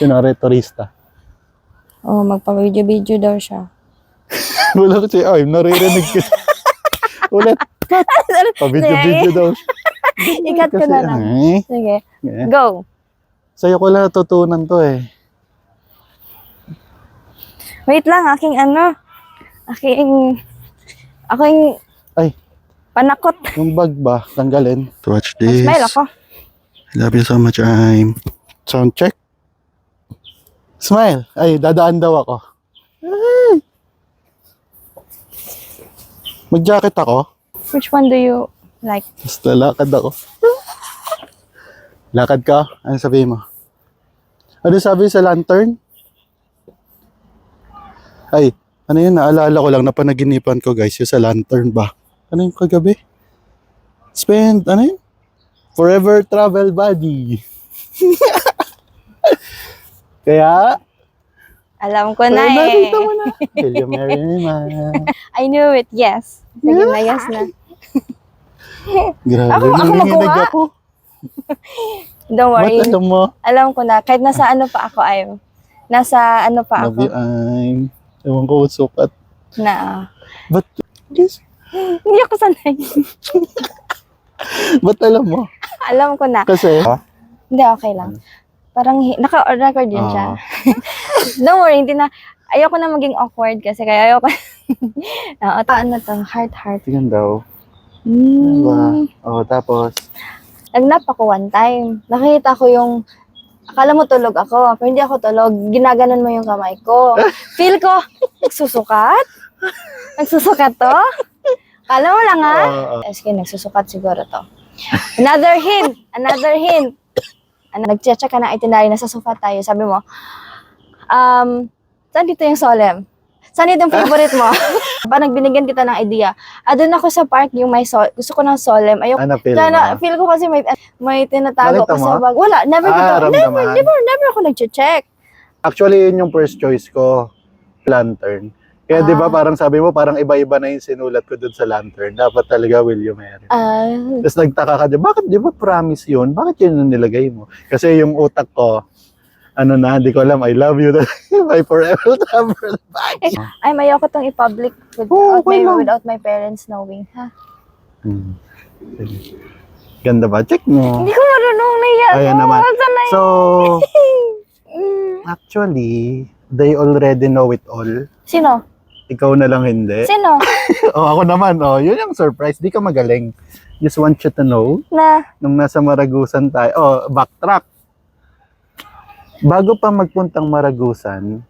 Kunwari, turista. Oh, magpa-video-video daw siya. Wala ko siya, ay, naririnig ko. Ulit, cut. Pa-video-video daw. Ikat ko na lang. Sige, go. Sa'yo ko lang natutunan to eh. Wait lang, aking Ay, panakot. yung bag ba? Tanggalin. Watch this. Smile ako. I love you so much, I'm. Sound check. Smile. Ay, dadaan daw ako. Ay. Mag-jacket ako. Which one do you like? Basta lakad ako. Lakad ka? Ano sabihin mo? Ano sabi sa lantern? Ay, ano yun? Naalala ko lang na panaginipan ko guys, yung sa lantern ba? Ano yung kagabi? Spend, ano yun? Forever travel buddy. Kaya, Alam ko na eh. nakita mo na. Will you marry me, ma? I knew it, yes. Sige na, yes na. Grabe, Ako nanginginig makuha? ako. Don't worry. Ba't alam mo? Alam ko na, kahit nasa ano pa ako ay, nasa ano pa Love ako, you, I'm. Ewan ko, sukat. na, Ba't, yes. hindi ako sanay. Ba't alam mo? Alam ko na. Kasi, Hindi, okay lang. Parang, naka-record yun siya. Ah. Don't worry, hindi na, ayoko na maging awkward kasi kaya ayoko. Ano to, heart. tingnan daw. Diba? Oh, tapos, Nagnap ako one time. Nakita ko yung, akala mo tulog ako, pero hindi ako tulog. Ginaganon mo yung kamay ko. Feel ko, nagsusukat? Nagsusukat to? Akala mo lang ha? Sige, nagsusukat siguro to. Another hint. Nag-check ka ng itinerary, nasa sofa tayo. Sabi mo, saan dito yung Solem? Saan dito yung favorite mo? Parang binigyan kita ng idea. Doon ako sa park yung may gusto ko ng Solem. Ayoko. ano feel Kaya mo? feel ko kasi may tinatago Nakita ko sa mo? bag. Wala, never ramdaman. ako nag-check. Actually, yun yung first choice ko, lantern. Kaya di ba parang sabi mo, parang iba-iba na yung sinulat ko dun sa lantern. Dapat talaga will you marry? Tapos nagtaka ka, bakit di ba promise yun? Bakit yun yung nilagay mo? Kasi yung utak ko, ano na, hindi ko alam, I love you. My forever travel buddy. Ay, ayoko tong i-public without my parents knowing. Ha? Sige. Ganda ba? Check mo. Hindi ko marunong na yan. Ayan naman. Sanay. So, actually, they already know it all. Sino? Ikaw na lang hindi. Sino? Ako naman, yun yung surprise. Di ka magaling. Just want you to know, Na? nung nasa Maragusan tayo, backtrack. Bago pa magpuntang Maragusan,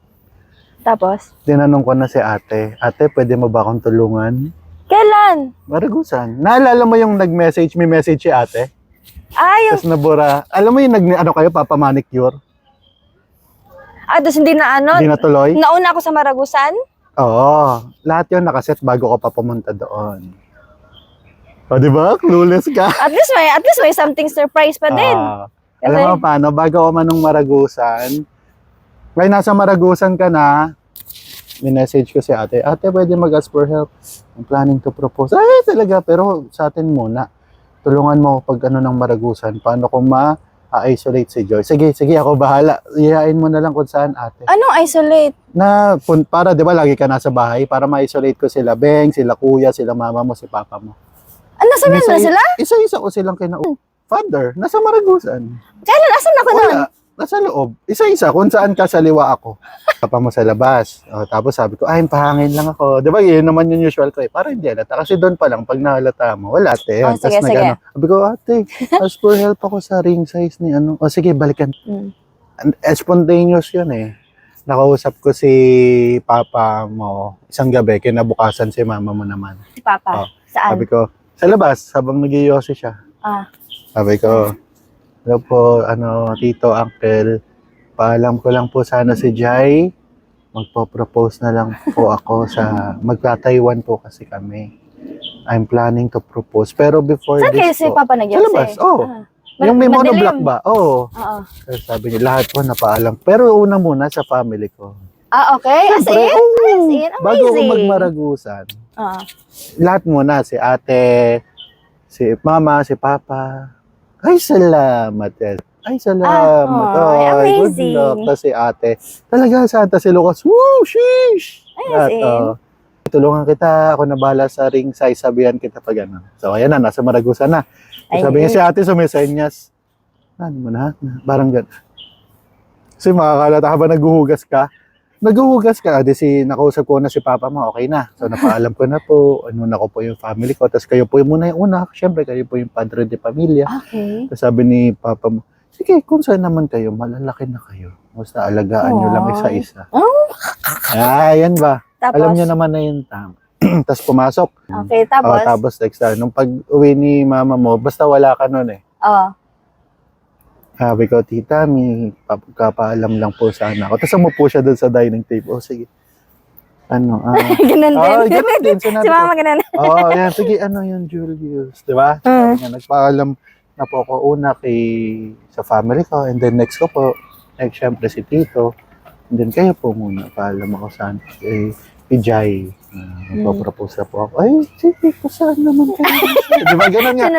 Tapos? tinanong ko na si ate, pwede mo ba akong tulungan? Kailan? Maragusan. Naalala mo yung nag-message, may message si ate? Ay, Tapos nabura. Alam mo yung ano kayo, papamanicure? tapos hindi na Hindi natuloy? Nauna ako sa Maragusan? Oo. Lahat yun nakaset bago ko pa pumunta doon. O, di ba? Clueless ka. At least may something surprise pa din. Alam mo paano, bago ako manong Maragusan, kaya nasa Maragusan ka na, minessage ko si ate, pwede mag-ask for help. I'm planning to propose. Ay, talaga, pero sa atin muna. Tulungan mo pag ano ng Maragusan, paano ko ma-isolate si Joy. Sige, ako bahala. Iyain mo na lang kung saan ate. Anong isolate? Para, di ba, lagi ka nasa bahay, para ma-isolate ko sila Beng, sila kuya, sila mama mo, si papa mo. Ano, sabihin mo na sila? Isa-isa ko silang father, nasa Maragusan. Kailan? Asan ako nun? Wala, nasa loob. Isa-isa, kung saan ka saliwa ako. Papa mo sa labas. Tapos sabi ko, pahangin lang ako. Di ba, yun naman yung usual ko eh. Para hindi halata. Kasi doon pa lang, pag nahalata mo, wala ate. Sige. Sabi ko, ate, ask for help ako sa ring size ni ano. Sige, balikan. Spontaneous yun eh. Nakausap ko si papa mo isang gabi, kinabukasan si mama mo naman. Si Papa. Saan? Sabi ko, sa labas, habang nag-iossi siya. Sabi ko, hello po, tito, uncle, paalam ko lang po sana si Jai. Magpo-propose na lang po ako sa, magta-Taiwan po kasi kami. I'm planning to propose. Pero before Saan kayo this si po, Papa sa nag-iossi? labas, yung may monoblock ba? Oo. Sabi niya, lahat po napaalam. Pero una muna sa family ko. Okay. As Siyempre, in? Amazing. bago ako magmaragusan, lahat muna, si ate, si mama, si papa. Ay, salamat. Ay, salamat. Ay, Good amazing. luck. Kasi ate, talaga Santa si Lucas. Woo! Sheesh! Ay, as in. Tulungan kita. Ako na bahala sa ring size. Sabihan kita pag ano. So, ayan na. Nasa Maragusa na. Ay, Sabi niya si ate, sumisenyas. Ano mo na? Parang gano'n. Kasi makakalata habang naghuhugas ka, di nakausap ko na si papa mo, okay na. So, napaalam ko na po, ano na ko po yung family ko. Tapos kayo po yung muna yung una. Siyempre, kayo po yung padre de pamilya. Okay. Tapos sabi ni papa mo, sige, kung saan naman kayo, malalaki na kayo. Basta alagaan nyo lang isa-isa. Oh. Yan ba? Tapos, Alam nyo naman na yung tama. Tapos pumasok. okay, tapos, Tapos next time, nung pag-uwi ni mama mo, basta wala ka nun eh. Sabi ko, tita, may kapaalam lang po sana ako. Tapos umupo siya doon sa dining table. Sige. Ano, ganun din. ganun din. Sinabi Si ko, mama ganun. yan, sige, ano yung Julius, di ba? Sabi niya, nagpaalam na po ako una sa family ko, and then next ko po, syempre si Tito, and then kayo po muna, paalam ako saan, Pijay, magpapropose na po ako, ay, sige, saan naman kayo? Di ba, ganun nga.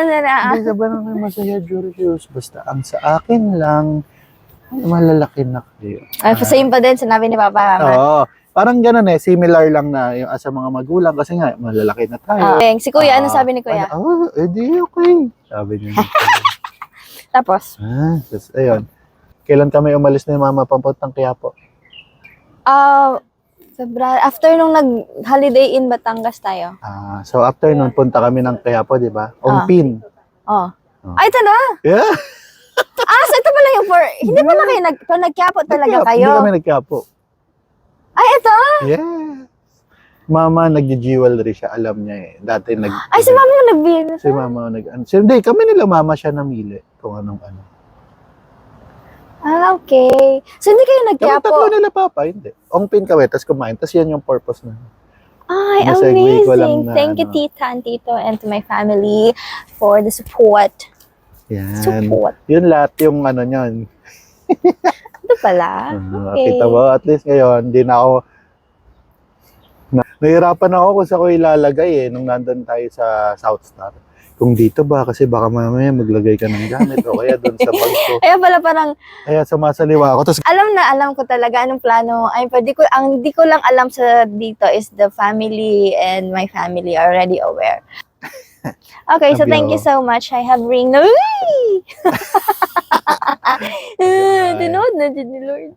Hindi ka ba naman masaya, Julius? Basta ang sa akin lang, malalaki na kayo. Ay, same pa din, sinabi ni Papa. Mama. Oo. Parang ganun similar lang na yung sa mga magulang kasi nga malalaki na tayo. Si Kuya, ano sabi ni Kuya? Edi okay. Sabi niya. Tapos? Tapos, ayun. Kailan kami umalis ni Mama papuntang Quiapo? After nung nag-holiday in Batangas tayo. So after nun, punta kami ng Quiapo, di ba? Ongpin. Ay, ito na! Yeah. So ito pala yung hindi pala kayo nag-Quiapo talaga kayo. Hindi kami nag-Quiapo. Ay, ito? Yeah. Mama, nag-jewelry siya. Alam niya eh. Dati Ay, si Mama yung nag-business. Si Mama hindi, kami nila Mama siya namili kung anong ano. Okay. So hindi kayo Kami nag-Quiapo? tatlo nila Papa, hindi. Ongpin kami, tapos kumain. Tapos yan yung purpose na. Ay, Nasegue ko lang amazing. na, Thank you, Tita and Tito, and to my family for the support. Yan. Support. Yun lahat yung ano nyan. Ito pala. Okay. Kita mo, at least ngayon, hindi na ako, nahirapan ako kung saan ko ilalagay nung nandun tayo sa South Star. Kung dito ba, kasi baka mamaya maglagay ka ng gamit o kaya doon sa bag ko. Kaya pala parang, Kaya sumasaliwa ako. Tapos, alam ko talaga anong plano. Ay, ang di ko lang alam sa dito is the family and my family are already aware. Okay, so thank you so much. I have ring. Uy! Tinood na dyan ni Lord.